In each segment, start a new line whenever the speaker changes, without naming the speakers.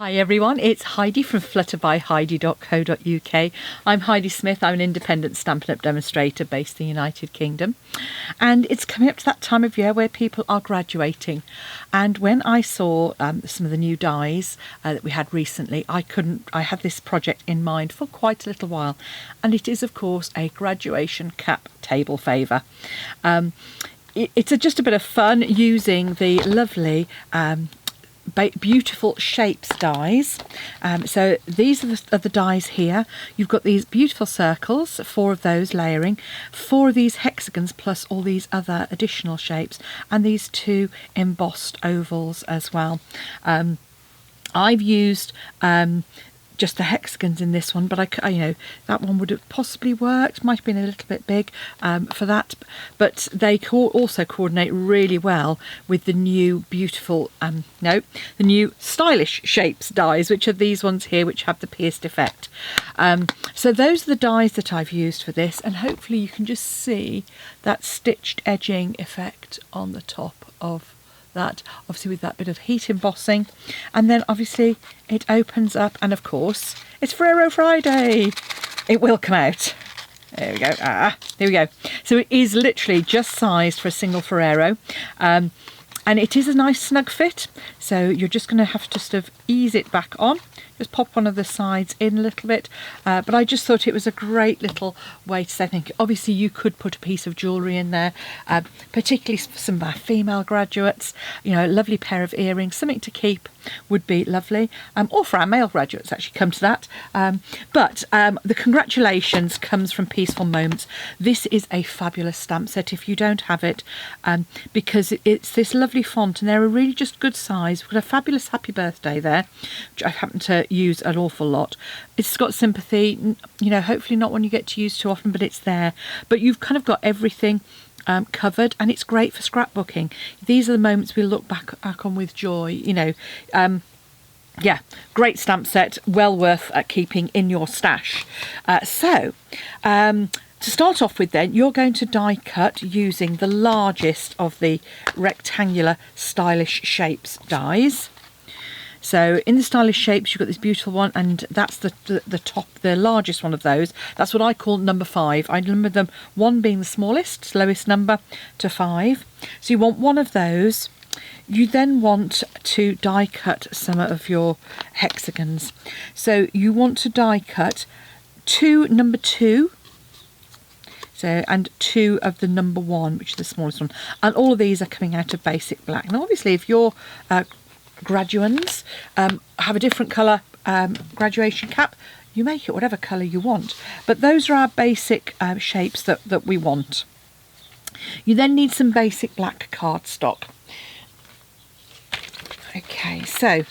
Hi everyone, it's Heidi from flutterbyheidi.co.uk. I'm Heidi Smith, I'm an independent Stampin' Up! Demonstrator based in the United Kingdom. And it's coming up to that time of year where people are graduating. And when I saw some of the new dies that we had recently, I had this project in mind for quite a little while. And it is, of course, a graduation cap table favour. It's just a bit of fun using the lovely beautiful shapes dies. So these are the dies here. You've got these beautiful circles, 4 of those layering, 4 of these hexagons plus all these other additional shapes, and these 2 embossed ovals as well. I've used just the hexagons in this one, but that one would have possibly worked, might have been a little bit big for that, but they also coordinate really well with the new beautiful the new stylish shapes dies, which are these ones here, which have the pierced effect. So those are the dies that I've used for this, and hopefully you can just see that stitched edging effect on the top of that, obviously with that bit of heat embossing, and then obviously it opens up, and of course it's Ferrero Friday, it will come out. There we go. There we go. So it is literally just sized for a single Ferrero, and it is a nice snug fit, so you're just going to have to sort of ease it back on. Just pop one of the sides in a little bit, but I just thought it was a great little way to say thank you. Obviously you could put a piece of jewellery in there, particularly for some of our female graduates, a lovely pair of earrings, something to keep would be lovely, or for our male graduates, actually, come to that. But the congratulations comes from Peaceful Moments. This is a fabulous stamp set if you don't have it, because it's this lovely font, and they're a really just good size. We've got a fabulous happy birthday there, which I happen to use an awful lot. It's got sympathy, hopefully not one you get to use too often, but it's there. But you've kind of got everything covered, and it's great for scrapbooking. These are the moments we look back on with joy. Yeah, great stamp set, well worth keeping in your stash. To start off with then, you're going to die cut using the largest of the rectangular stylish shapes dies. So in the stylish shapes, you've got this beautiful one, and that's the largest one of those. That's what I call number 5. I number them, 1 being the smallest, lowest number, to 5. So you want one of those. You then want to die cut some of your hexagons. So you want to die cut 2 number 2. So, and 2 of the number 1, which is the smallest one. And all of these are coming out of basic black. Now, obviously, if you're graduands have a different colour graduation cap, you make it whatever colour you want, but those are our basic shapes that we want. You then need some basic black cardstock. Okay, so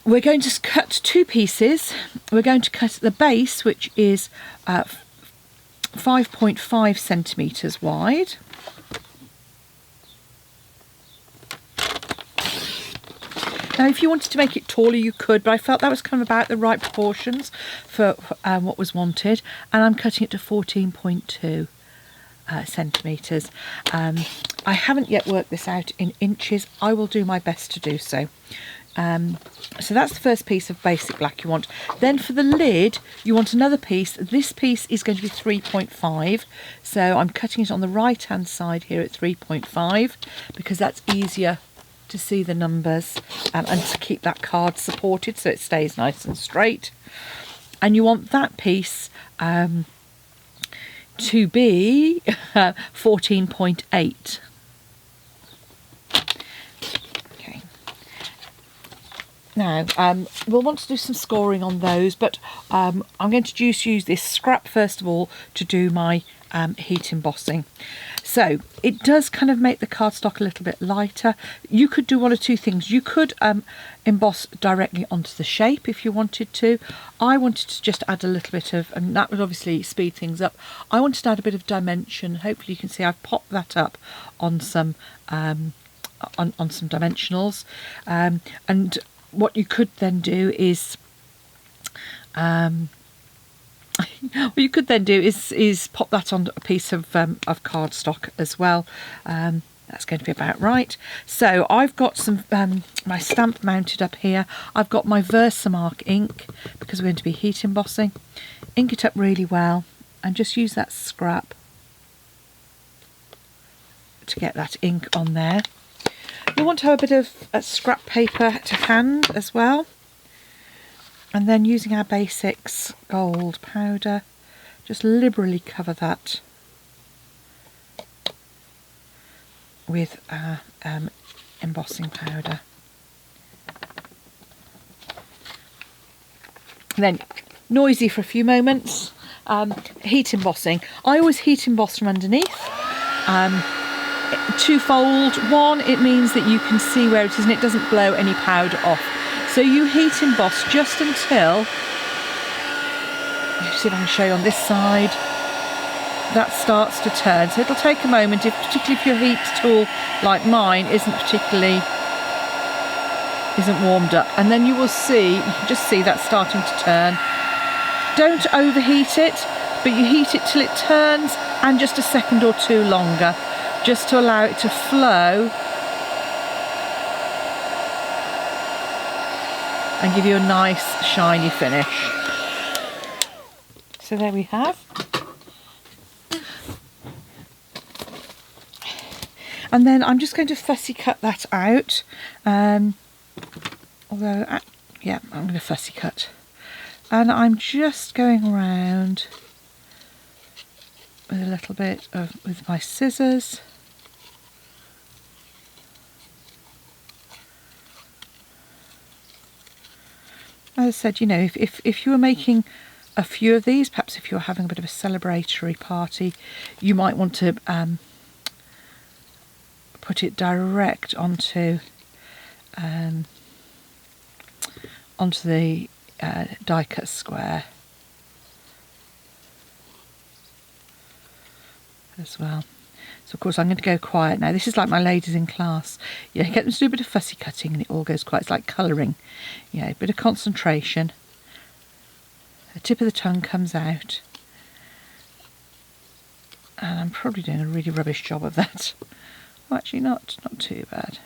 we're going to cut 2 pieces. We're going to cut the base, which is 5.5 centimetres wide. Now, if you wanted to make it taller, you could, but I felt that was kind of about the right proportions for what was wanted, and I'm cutting it to 14.2 centimetres. I haven't yet worked this out in inches. I will do my best to do so. So that's the first piece of basic black you want. Then for the lid, you want another piece. This piece is going to be 3.5. So I'm cutting it on the right-hand side here at 3.5 because that's easier to see the numbers and to keep that card supported so it stays nice and straight. And you want that piece to be 14.8. Okay. Now we'll want to do some scoring on those, but I'm going to just use this scrap first of all to do my heat embossing. So it does kind of make the cardstock a little bit lighter. You could do one or two things. You could emboss directly onto the shape if you wanted to. I wanted to just add a little bit of, and that would obviously speed things up. I wanted to add a bit of dimension. Hopefully you can see I've popped that up on some on some dimensionals. And what you could then do is what you could then do is pop that on a piece of cardstock as well. That's going to be about right. So I've got some my stamp mounted up here. I've got my Versamark ink because we're going to be heat embossing. Ink it up really well and just use that scrap to get that ink on there. You want to have a bit of scrap paper to hand as well. And then using our basics gold powder, just liberally cover that with our embossing powder. And then noisy for a few moments. Heat embossing. I always heat emboss from underneath. Twofold. One, it means that you can see where it is and it doesn't blow any powder off. So you heat emboss just until, see if I can show you on this side, that starts to turn. So it'll take a moment, particularly if your heat tool like mine isn't warmed up, and then you will see, you can just see that starting to turn. Don't overheat it, but you heat it till it turns and just a second or two longer, just to allow it to flow and give you a nice shiny finish. So there we have. And then I'm just going to fussy cut that out. Yeah, I'm going to fussy cut. And I'm just going around with a little bit with my scissors. As I said, you know, if you were making a few of these, perhaps if you're having a bit of a celebratory party, you might want to put it direct onto the die cut square as well. So of course I'm going to go quiet now. This is like my ladies in class. You know, get them to do a bit of fussy cutting and it all goes quiet. It's like colouring. You know, a bit of concentration. The tip of the tongue comes out. And I'm probably doing a really rubbish job of that. Well, actually not too bad.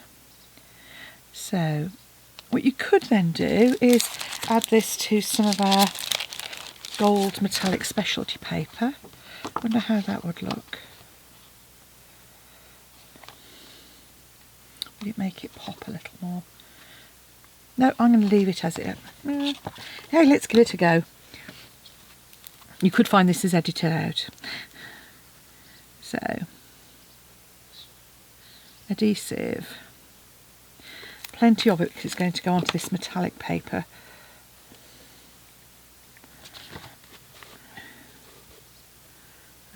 So what you could then do is add this to some of our gold metallic specialty paper. I wonder how that would look. Would it make it pop a little more? No, I'm going to leave it as it is. Hey, let's give it a go. You could find this is edited out. So, adhesive. Plenty of it because it's going to go onto this metallic paper.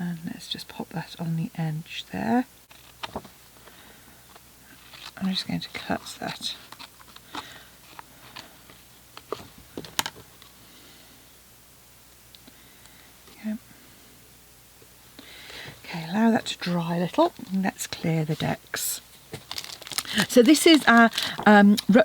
And let's just pop that on the edge there. I'm just going to cut that. Okay, allow that to dry a little and let's clear the decks. So this is our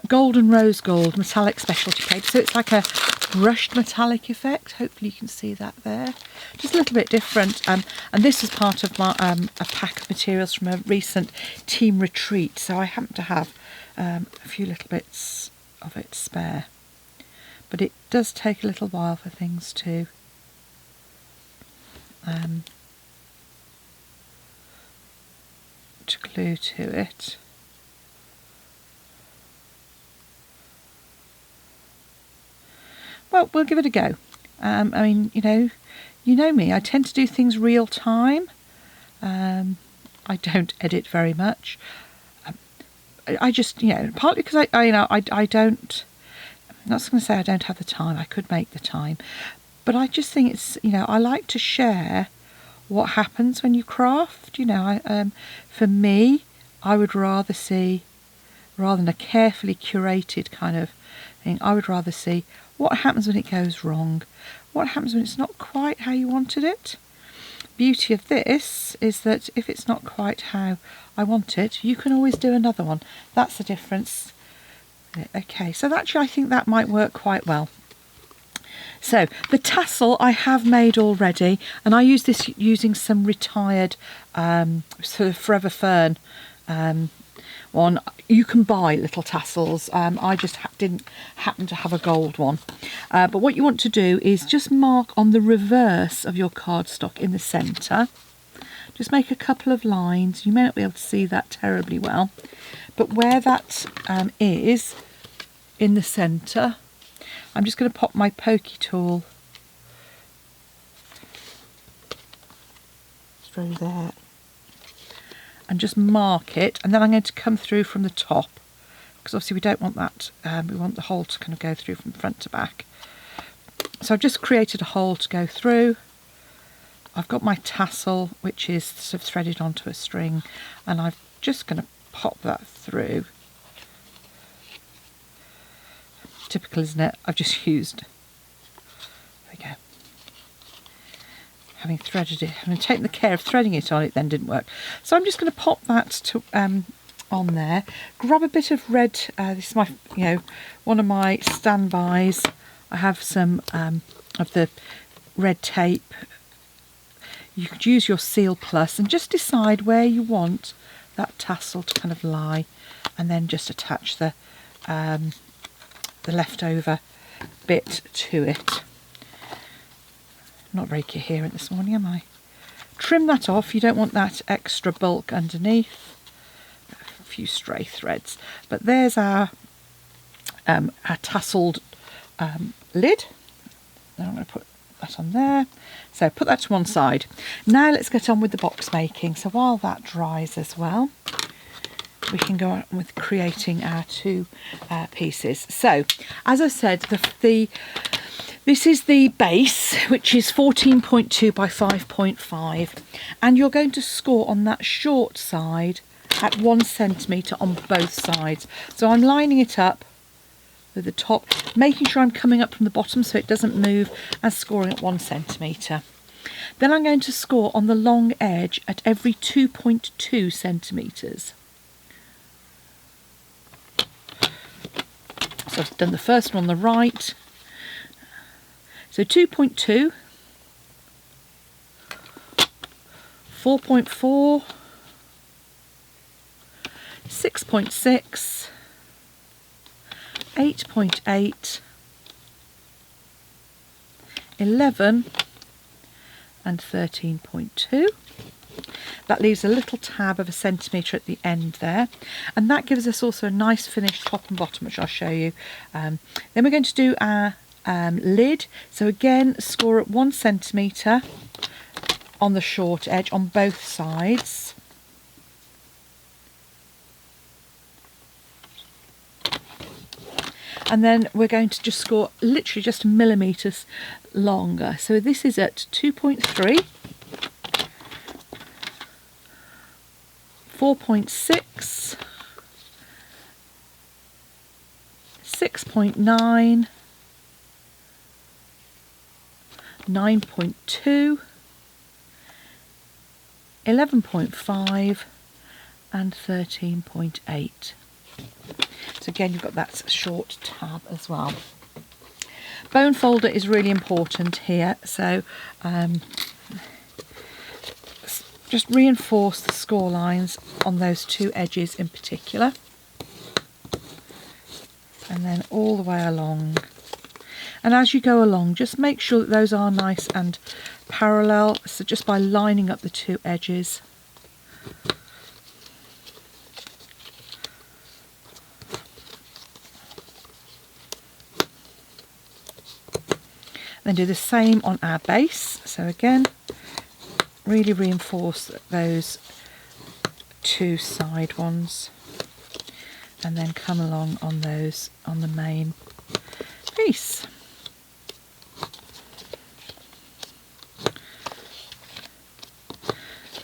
golden rose gold metallic specialty paper. So it's like a brushed metallic effect. Hopefully you can see that there. Just a little bit different. And this is part of my a pack of materials from a recent team retreat. So I happen to have a few little bits of it spare. But it does take a little while for things to glue to it. Well, we'll give it a go. I mean, you know me. I tend to do things real time. I don't edit very much. I just, partly because I don't. I'm not going to say I don't have the time. I could make the time, but I just think it's, I like to share what happens when you craft. For me, I would rather see, rather than a carefully curated kind of thing, I would rather see what happens when it goes wrong, what happens when it's not quite how you wanted it. Beauty of this is that if it's not quite how I want it, you can always do another one. That's the difference. Okay, so actually I think that might work quite well. So the tassel I have made already, and I use this using some retired sort of Forever Fern one. You can buy little tassels. I just didn't happen to have a gold one. But what you want to do is just mark on the reverse of your cardstock in the centre. Just make a couple of lines. You may not be able to see that terribly well, but where that is in the centre, I'm just going to pop my pokey tool through there and just mark it, and then I'm going to come through from the top, because obviously we don't want that, we want the hole to kind of go through from front to back. So I've just created a hole to go through. I've got my tassel, which is sort of threaded onto a string, and I'm just going to pop that through. Typical, isn't it? I've just used, there we go. Having threaded it, having taken the care of threading it on, it then didn't work. So I'm just going to pop that to on there. Grab a bit of red. This is my, one of my standbys. I have some of the red tape. You could use your Seal Plus and just decide where you want that tassel to kind of lie, and then just attach the leftover bit to it. Not very coherent this morning, am I? Trim that off. You don't want that extra bulk underneath. A few stray threads. But there's our tasseled lid. Now I'm going to put that on there. So put that to one side. Now let's get on with the box making. So while that dries as well, we can go on with creating our two pieces. So as I said, this is the base, which is 14.2 by 5.5, and you're going to score on that short side at 1 centimetre on both sides. So I'm lining it up with the top, making sure I'm coming up from the bottom so it doesn't move, and scoring at 1 centimetre. Then I'm going to score on the long edge at every 2.2 centimetres. So I've done the first one on the right. So 2.2, 4.4, 6.6, 8.8, 11 and 13.2. That leaves a little tab of 1 centimetre at the end there, and that gives us also a nice finished top and bottom, which I'll show you. Then we're going to do our lid. So again, score at 1 centimetre on the short edge on both sides. And then we're going to just score literally just millimetres longer. So this is at 2.3, 4.6, 6.9, 9.2, 11.5 and 13.8. So again, you've got that short tab as well. Bone folder is really important here, so just reinforce the score lines on those two edges in particular, and then all the way along. And as you go along, just make sure that those are nice and parallel, so just by lining up the two edges. Then do the same on our base. So again, really reinforce those two side ones, and then come along on those on the main piece.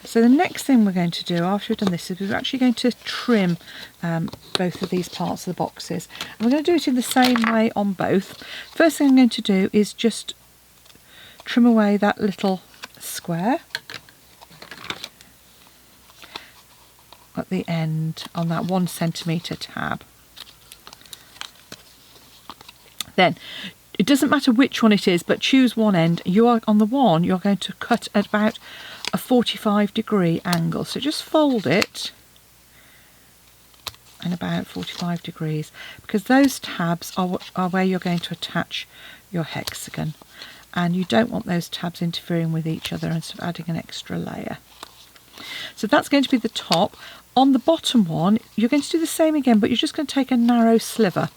So the next thing we're going to do after we've done this is we're actually going to trim both of these parts of the boxes. And we're going to do it in the same way on both. First thing I'm going to do is just trim away that little square at the end on that 1 centimetre tab. Then it doesn't matter which one it is, but choose one end. You are on the one, you're going to cut at about a 45-degree angle. So just fold it and about 45 degrees, because those tabs are where you're going to attach your hexagon, and you don't want those tabs interfering with each other and sort of adding an extra layer. So that's going to be the top. On the bottom one, you're going to do the same again, but you're just going to take a narrow sliver.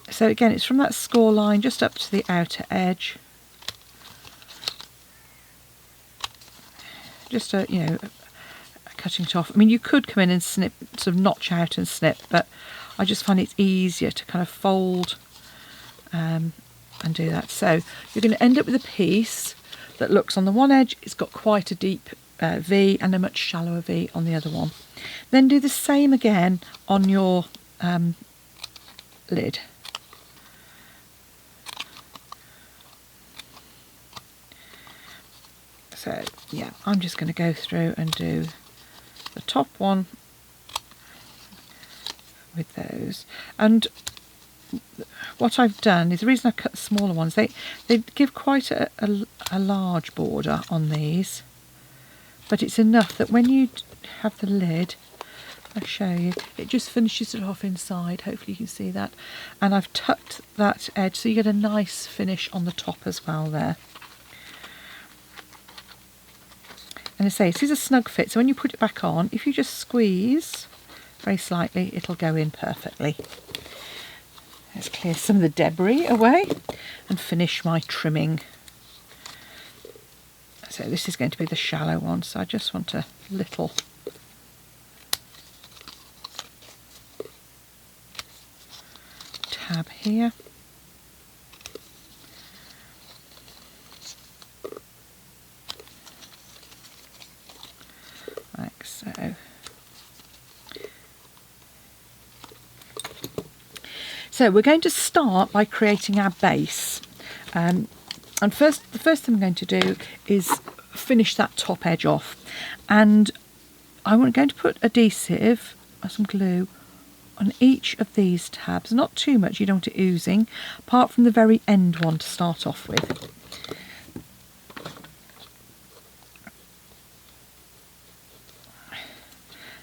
So again, it's from that score line just up to the outer edge. Just cutting it off. I mean, you could come in and snip, sort of notch out and snip, but I just find it's easier to kind of fold and do that. So you're going to end up with a piece that looks, on the one edge, it's got quite a deep V and a much shallower V on the other one. Then do the same again on your lid. So yeah, I'm just going to go through and do the top one with those. And what I've done is, the reason I cut the smaller ones, they give quite a large border on these, but it's enough that when you have the lid, I'll show you, it just finishes it off inside. Hopefully you can see that. And I've tucked that edge so you get a nice finish on the top as well there. And I say, this is a snug fit, so when you put it back on, if you just squeeze very slightly, it'll go in perfectly. Let's clear some of the debris away and finish my trimming. So this is going to be the shallow one, so I just want a little tab here. Like so. So we're going to start by creating our base. And the first thing I'm going to do is finish that top edge off. And I'm going to put adhesive or some glue on each of these tabs. Not too much, you don't want it oozing, apart from the very end one to start off with.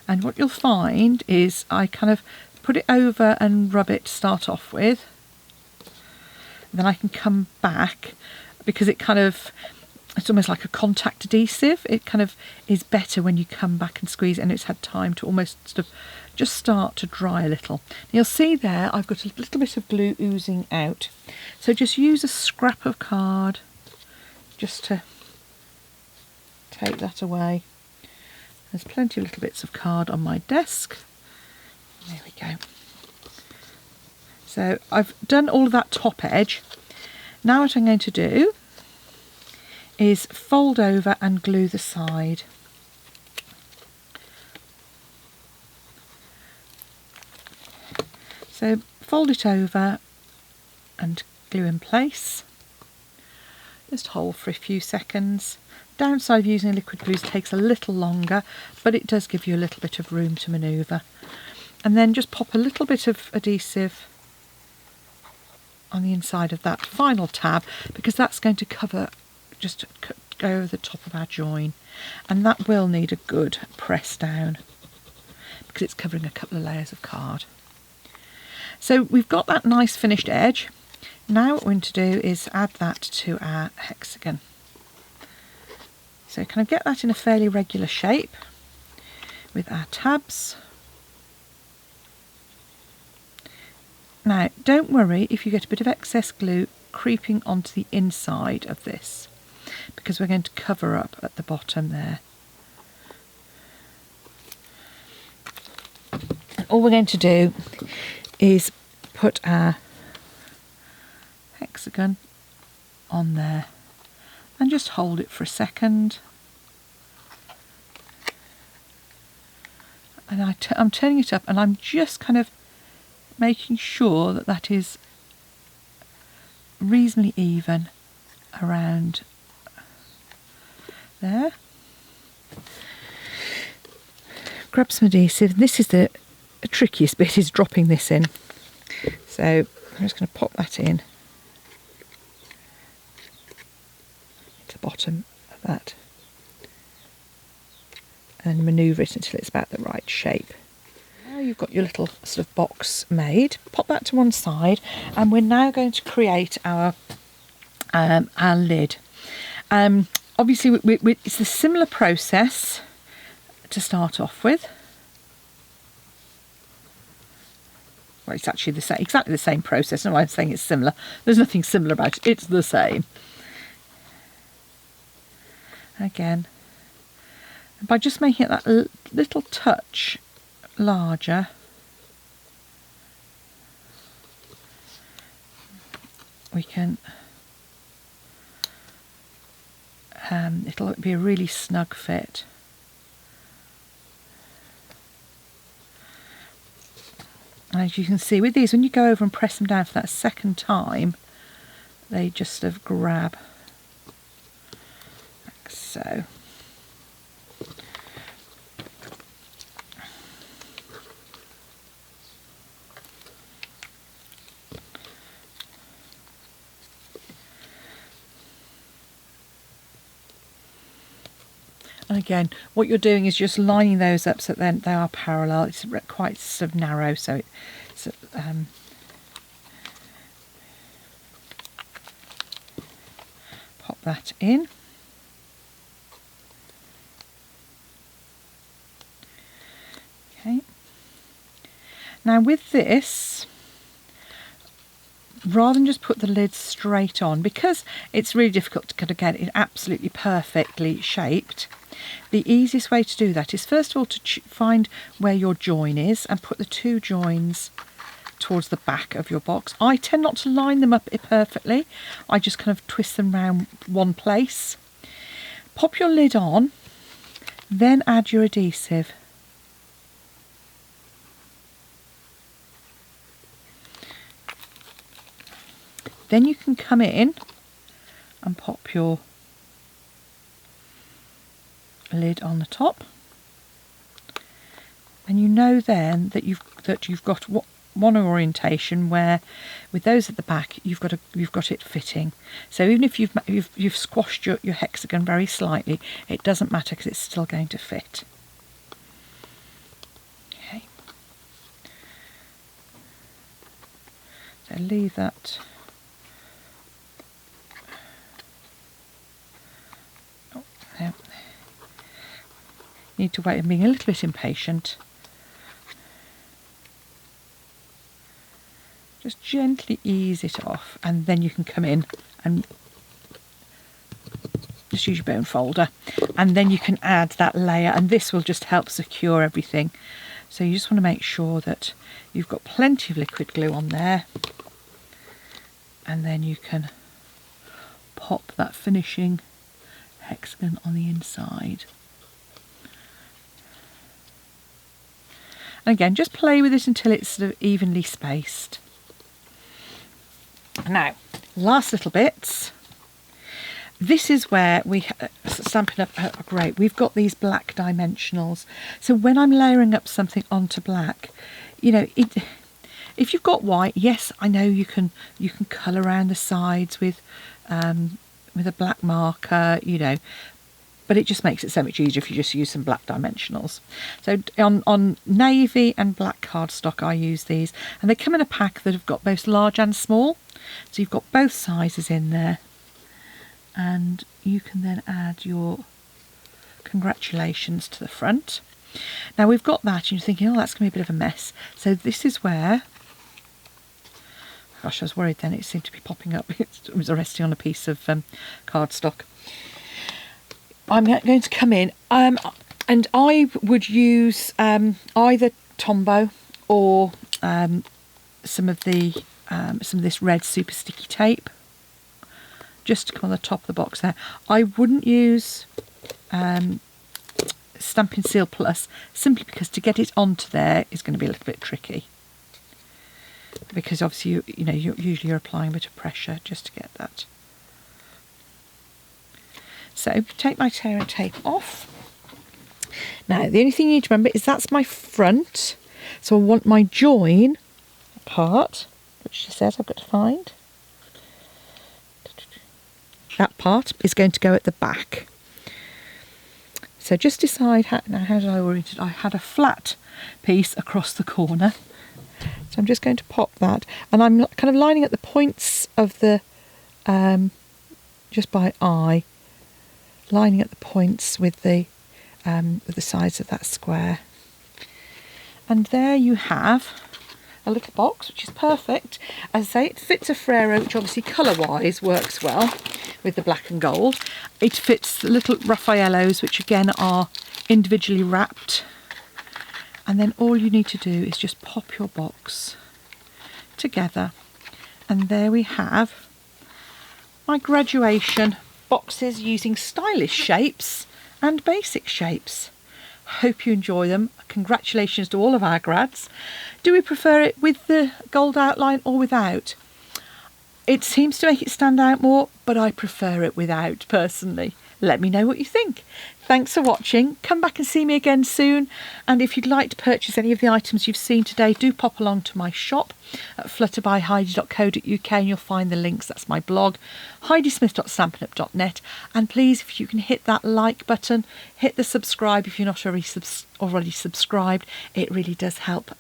And what you'll find is I kind of put it over and rub it to start off with. And then I can come back, because it kind of, it's almost like a contact adhesive. It kind of is better when you come back and squeeze it, and it's had time to almost sort of just start to dry a little. And you'll see there I've got a little bit of glue oozing out. So just use a scrap of card just to take that away. There's plenty of little bits of card on my desk. There we go. So I've done all of that top edge. Now what I'm going to do is fold over and glue the side. So fold it over and glue in place. Just hold for a few seconds. Downside of using liquid glue is it takes a little longer, but it does give you a little bit of room to manoeuvre. And then just pop a little bit of adhesive on the inside of that final tab, because that's going to cover, just go over the top of our join, and that will need a good press down because it's covering a couple of layers of card. So we've got that nice finished edge. Now what we're going to do is add that to our hexagon. So kind of get that in a fairly regular shape with our tabs. Now don't worry if you get a bit of excess glue creeping onto the inside of this, because we're going to cover up at the bottom there. And all we're going to do is put our hexagon on there and just hold it for a second. And I'm turning it up, and I'm just kind of making sure that that is reasonably even around there. Grab some adhesive. This is the trickiest bit, is dropping this in. So I'm just going to pop that in to the bottom of that and manoeuvre it until it's about the right shape. you've got your little sort of box made, pop that to one side, and we're now going to create our lid. Obviously, it's a similar process to start off with. Well, it's actually exactly the same process. No, I'm saying it's similar. There's nothing similar about it. It's the same. Again, by just making it that little touch larger, we can, it'll be a really snug fit. And as you can see with these, when you go over and press them down for that second time, they just sort of grab like so. And again, what you're doing is just lining those up so that then they are parallel. It's quite sort of narrow, so it's pop that in. Okay. Now with this, rather than just put the lid straight on, because it's really difficult to kind of get it absolutely perfectly shaped, the easiest way to do that is first of all to find where your join is and put the two joins towards the back of your box. I tend not to line them up perfectly. I just kind of twist them around one place. Pop your lid on, then add your adhesive. Then you can come in and pop your lid on the top, and you know then that you've got one orientation where, with those at the back, you've got it fitting. So even if you've squashed your hexagon very slightly, it doesn't matter because it's still going to fit. Okay. So leave that. Oh, there. Need to wait. I'm being a little bit impatient. Just gently ease it off, and then you can come in and just use your bone folder, and then you can add that layer, and this will just help secure everything. So you just want to make sure that you've got plenty of liquid glue on there, and then you can pop that finishing hexagon on the inside. And again, just play with it until it's sort of evenly spaced. Now, last little bits. This is where Stampin' Up! Are great. We've got these black dimensionals. So when I'm layering up something onto black, you know, if you've got white, yes, I know you can colour around the sides with a black marker, you know, but it just makes it so much easier if you just use some black dimensionals. So on navy and black cardstock, I use these, and they come in a pack that have got both large and small. So you've got both sizes in there, and you can then add your congratulations to the front. Now we've got that, and you're thinking, oh, that's going to be a bit of a mess. So this is where, gosh, I was worried then, it seemed to be popping up. It was resting on a piece of cardstock. I'm going to come in, and I would use either Tombow or some of this red super sticky tape, just to come on the top of the box there. I wouldn't use Stampin' Seal Plus, simply because to get it onto there is going to be a little bit tricky, because obviously you're applying a bit of pressure just to get that. So take my tear and tape off. Now the only thing you need to remember is that's my front, so I want my join part, which she says I've got to find. That part is going to go at the back. So just decide, now how did I orient it? I had a flat piece across the corner. So I'm just going to pop that, and I'm kind of lining up the points of the, just by eye, lining up the points with the sides of that square. And there you have a little box, which is perfect. As I say, it fits a Ferrero, which obviously colour-wise works well with the black and gold. It fits the little Raffaellos, which again are individually wrapped. And then all you need to do is just pop your box together. And there we have my graduation boxes using stylish shapes and basic shapes. Hope you enjoy them. Congratulations to all of our grads. Do we prefer it with the gold outline or without? It seems to make it stand out more, but I prefer it without personally. Let me know what you think. Thanks for watching. Come back and see me again soon. And if you'd like to purchase any of the items you've seen today, do pop along to my shop at flutterbyheidi.co.uk and you'll find the links. That's my blog, heidismith.stampinup.net. And please, if you can hit that like button, hit the subscribe if you're not already subscribed. It really does help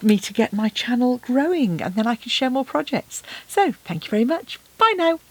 me to get my channel growing, and then I can share more projects. So thank you very much. Bye now.